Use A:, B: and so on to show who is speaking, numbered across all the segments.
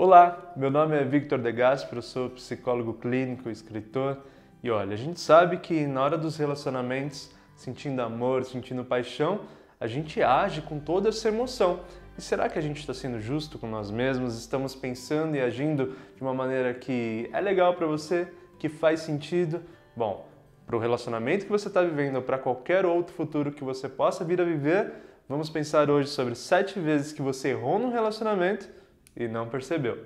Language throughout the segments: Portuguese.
A: Olá, meu nome é Victor De Gasperi, eu sou psicólogo clínico, escritor e olha, a gente sabe que na hora dos relacionamentos, sentindo amor, sentindo paixão, a gente age com toda essa emoção. E será que a gente está sendo justo com nós mesmos? Estamos pensando e agindo de uma maneira que é legal para você, que faz sentido? Bom, para o relacionamento que você está vivendo ou para qualquer outro futuro que você possa vir a viver, vamos pensar hoje sobre 7 vezes que você errou num relacionamento e não percebeu.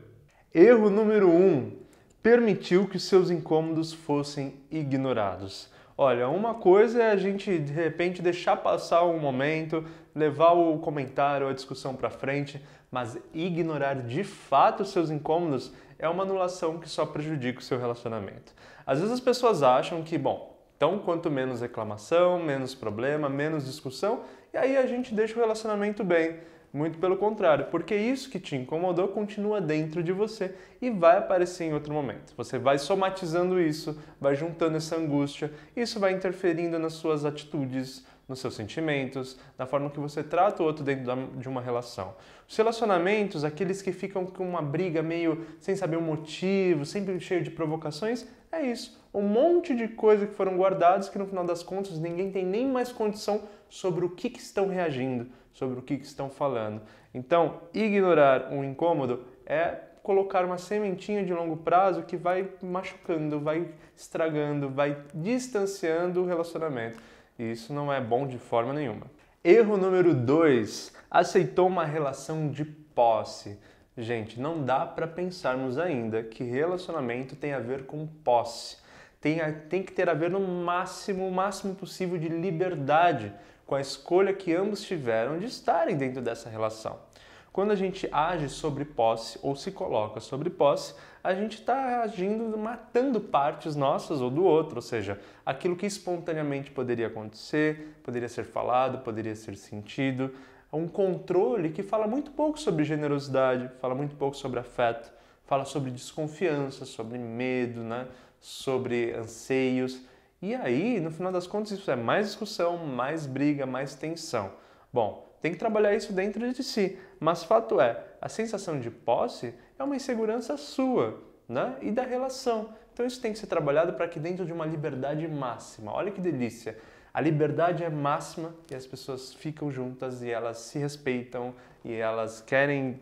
A: Erro número 1. Permitiu que os seus incômodos fossem ignorados. Olha, uma coisa é a gente de repente deixar passar um momento, levar o comentário ou a discussão para frente, mas ignorar de fato os seus incômodos é uma anulação que só prejudica o seu relacionamento. Às vezes as pessoas acham que, bom, então quanto menos reclamação, menos problema, menos discussão, e aí a gente deixa o relacionamento bem. Muito pelo contrário, porque isso que te incomodou continua dentro de você e vai aparecer em outro momento. Você vai somatizando isso, vai juntando essa angústia, isso vai interferindo nas suas atitudes, nos seus sentimentos, na forma que você trata o outro dentro de uma relação. Os relacionamentos, aqueles que ficam com uma briga meio sem saber o motivo, sempre cheio de provocações, é isso. Um monte de coisa que foram guardadas que no final das contas ninguém tem nem mais condição sobre o que estão reagindo, sobre o que estão falando. Então, ignorar um incômodo é colocar uma sementinha de longo prazo que vai machucando, vai estragando, vai distanciando o relacionamento. E isso não é bom de forma nenhuma. Erro número 2. Aceitou uma relação de posse. Gente, não dá para pensarmos ainda que relacionamento tem a ver com posse. Tem que ter a ver no máximo, o máximo possível de liberdade com a escolha que ambos tiveram de estarem dentro dessa relação. Quando a gente age sobre posse ou se coloca sobre posse, a gente está agindo, matando partes nossas ou do outro, ou seja, aquilo que espontaneamente poderia acontecer, poderia ser falado, poderia ser sentido. Um controle que fala muito pouco sobre generosidade, fala muito pouco sobre afeto, fala sobre desconfiança, sobre medo, né? Sobre anseios. E aí, no final das contas, isso é mais discussão, mais briga, mais tensão. Bom, tem que trabalhar isso dentro de si, mas fato é, a sensação de posse é uma insegurança sua, né? E da relação. Então isso tem que ser trabalhado para que dentro de uma liberdade máxima. Olha que delícia! A liberdade é máxima e as pessoas ficam juntas e elas se respeitam e elas querem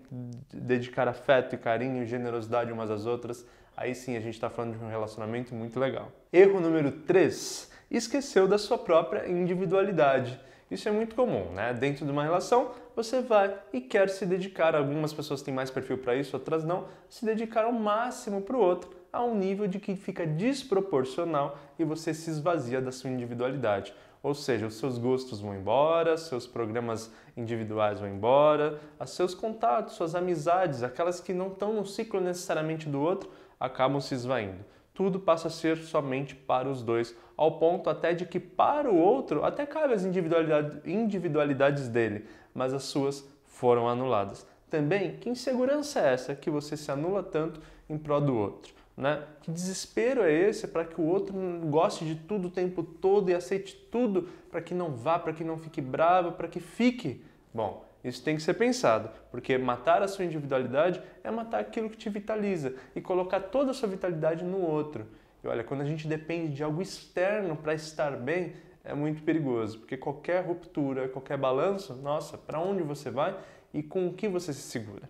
A: dedicar afeto e carinho e generosidade umas às outras. Aí sim a gente está falando de um relacionamento muito legal. Erro número 3. Esqueceu da sua própria individualidade. Isso é muito comum, né? Dentro de uma relação, você vai e quer se dedicar. Algumas pessoas têm mais perfil para isso, outras não. Se dedicar ao máximo para o outro, a um nível de que fica desproporcional e você se esvazia da sua individualidade. Ou seja, os seus gostos vão embora, seus programas individuais vão embora, os seus contatos, suas amizades, aquelas que não estão no ciclo necessariamente do outro, acabam se esvaindo. Tudo passa a ser somente para os dois, ao ponto até de que para o outro até cabe as individualidades dele, mas as suas foram anuladas. Também, que insegurança é essa que você se anula tanto em prol do outro? Né? Que desespero é esse para que o outro goste de tudo o tempo todo e aceite tudo para que não vá, para que não fique bravo, para que fique? Bom, isso tem que ser pensado, porque matar a sua individualidade é matar aquilo que te vitaliza e colocar toda a sua vitalidade no outro. E olha, quando a gente depende de algo externo para estar bem, é muito perigoso, porque qualquer ruptura, qualquer balanço, nossa, para onde você vai e com o que você se segura?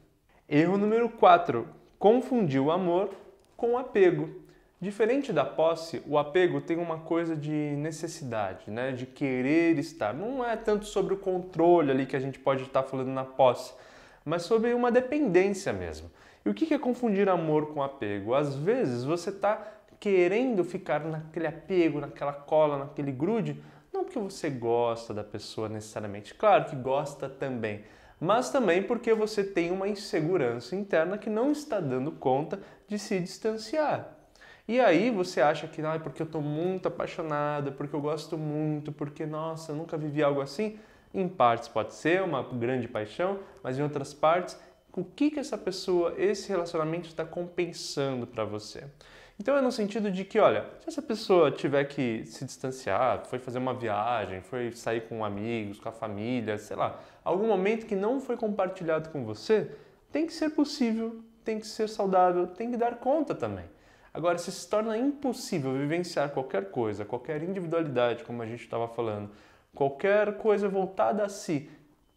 A: Erro número 4. Confundiu o amor com apego. Diferente da posse, o apego tem uma coisa de necessidade, né? De querer estar. Não é tanto sobre o controle ali que a gente pode estar falando na posse, mas sobre uma dependência mesmo. E o que é confundir amor com apego? Às vezes você está querendo ficar naquele apego, naquela cola, naquele grude, não porque você gosta da pessoa necessariamente. Claro que gosta também, mas também porque você tem uma insegurança interna que não está dando conta de se distanciar. E aí você acha que é porque eu estou muito apaixonada, porque eu gosto muito, porque, nossa, eu nunca vivi algo assim. Em partes pode ser uma grande paixão, mas em outras partes, o que essa pessoa, esse relacionamento está compensando para você? Então é no sentido de que, olha, se essa pessoa tiver que se distanciar, foi fazer uma viagem, foi sair com amigos, com a família, sei lá, algum momento que não foi compartilhado com você, tem que ser possível tem que ser saudável, tem que dar conta também. Agora, se torna impossível vivenciar qualquer coisa, qualquer individualidade, como a gente estava falando, qualquer coisa voltada a si,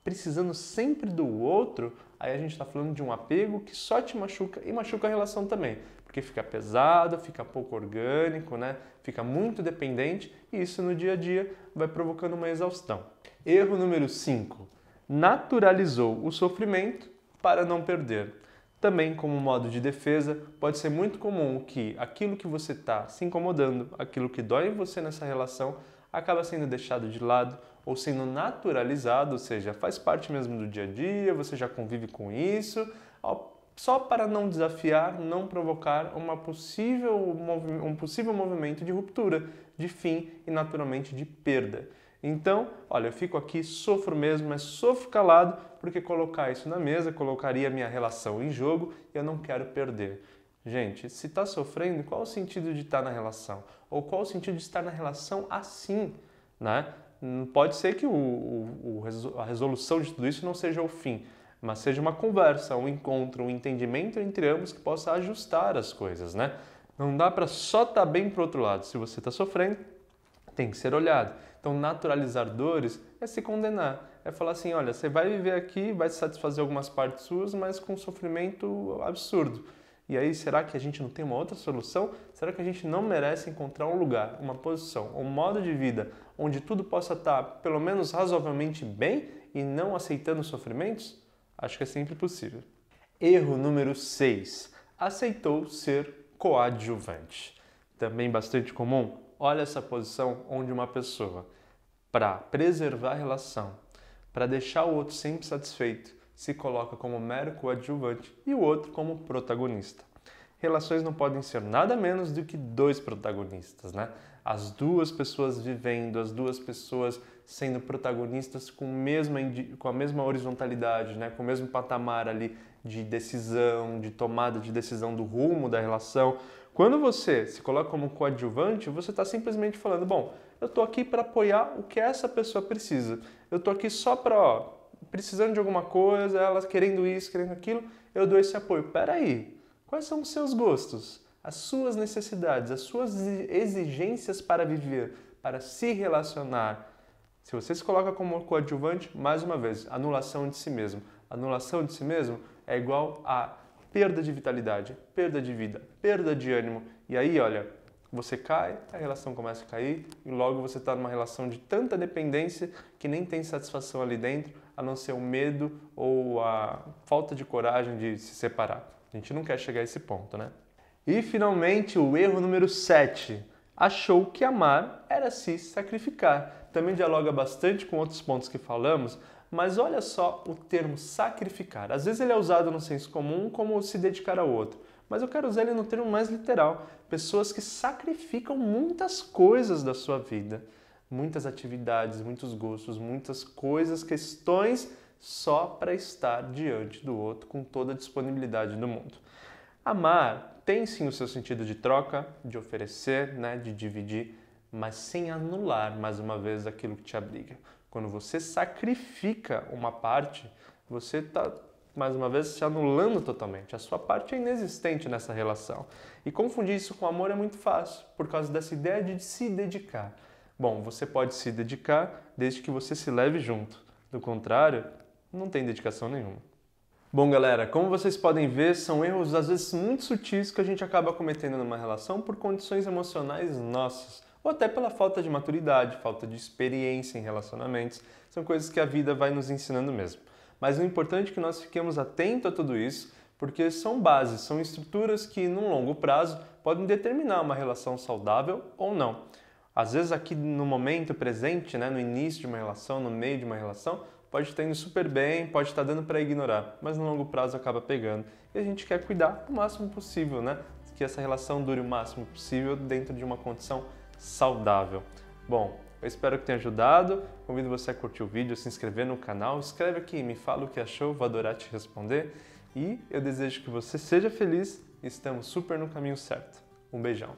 A: precisando sempre do outro, aí a gente está falando de um apego que só te machuca e machuca a relação também. Porque fica pesado, fica pouco orgânico, né? Fica muito dependente e isso no dia a dia vai provocando uma exaustão. Erro número 5. Naturalizou o sofrimento para não perder. Também, como modo de defesa, pode ser muito comum que aquilo que você está se incomodando, aquilo que dói em você nessa relação, acaba sendo deixado de lado ou sendo naturalizado, ou seja, faz parte mesmo do dia a dia, você já convive com isso, só para não desafiar, não provocar um possível movimento de ruptura, de fim e naturalmente de perda. Então, olha, eu fico aqui, sofro mesmo, mas sofro calado porque colocar isso na mesa colocaria a minha relação em jogo e eu não quero perder. Gente, se está sofrendo, qual o sentido de estar na relação? Ou qual o sentido de estar na relação assim, né? Pode ser que a resolução de tudo isso não seja o fim, mas seja uma conversa, um encontro, um entendimento entre ambos que possa ajustar as coisas, né? Não dá para só estar bem pro outro lado. Se você está sofrendo, tem que ser olhado. Então, naturalizar dores é se condenar. É falar assim, olha, você vai viver aqui, vai satisfazer algumas partes suas, mas com sofrimento absurdo. E aí, será que a gente não tem uma outra solução? Será que a gente não merece encontrar um lugar, uma posição, um modo de vida onde tudo possa estar, pelo menos, razoavelmente bem e não aceitando sofrimentos? Acho que é sempre possível. Erro número 6. Aceitou ser coadjuvante. Também bastante comum. Olha essa posição onde uma pessoa, para preservar a relação, para deixar o outro sempre satisfeito, se coloca como mero coadjuvante e o outro como protagonista. Relações não podem ser nada menos do que dois protagonistas, né? As duas pessoas vivendo, as duas pessoas sendo protagonistas com a mesma horizontalidade, né? Com o mesmo patamar ali de decisão, de tomada de decisão do rumo da relação. Quando você se coloca como coadjuvante, você está simplesmente falando, bom, eu estou aqui para apoiar o que essa pessoa precisa. Eu estou aqui só para, precisando de alguma coisa, ela querendo isso, querendo aquilo, eu dou esse apoio. Peraí, quais são os seus gostos? As suas necessidades, as suas exigências para viver, para se relacionar. Se você se coloca como coadjuvante, mais uma vez, anulação de si mesmo. Anulação de si mesmo é igual a perda de vitalidade, perda de vida, perda de ânimo. E aí, olha, você cai, a relação começa a cair e logo você está numa relação de tanta dependência que nem tem satisfação ali dentro, a não ser o medo ou a falta de coragem de se separar. A gente não quer chegar a esse ponto, né? E, finalmente, o erro número 7. Achou que amar era se sacrificar. Também dialoga bastante com outros pontos que falamos, mas olha só o termo sacrificar. Às vezes ele é usado no senso comum como se dedicar ao outro, mas eu quero usar ele no termo mais literal. Pessoas que sacrificam muitas coisas da sua vida, muitas atividades, muitos gostos, muitas coisas, questões, só para estar diante do outro com toda a disponibilidade do mundo. Amar tem sim o seu sentido de troca, de oferecer, né, de dividir, mas sem anular mais uma vez aquilo que te abriga. Quando você sacrifica uma parte, você está mais uma vez se anulando totalmente. A sua parte é inexistente nessa relação. E confundir isso com amor é muito fácil, por causa dessa ideia de se dedicar. Bom, você pode se dedicar desde que você se leve junto. Do contrário, não tem dedicação nenhuma. Bom, galera, como vocês podem ver, são erros às vezes muito sutis que a gente acaba cometendo numa relação por condições emocionais nossas, ou até pela falta de maturidade, falta de experiência em relacionamentos. São coisas que a vida vai nos ensinando mesmo. Mas o importante é que nós fiquemos atentos a tudo isso, porque são bases, são estruturas que, num longo prazo, podem determinar uma relação saudável ou não. Às vezes aqui no momento presente, né, no início de uma relação, no meio de uma relação, pode estar indo super bem, pode estar dando para ignorar, mas no longo prazo acaba pegando. E a gente quer cuidar o máximo possível, né? Que essa relação dure o máximo possível dentro de uma condição saudável. Bom, eu espero que tenha ajudado. Convido você a curtir o vídeo, se inscrever no canal. Escreve aqui, me fala o que achou, vou adorar te responder. E eu desejo que você seja feliz e estamos super no caminho certo. Um beijão.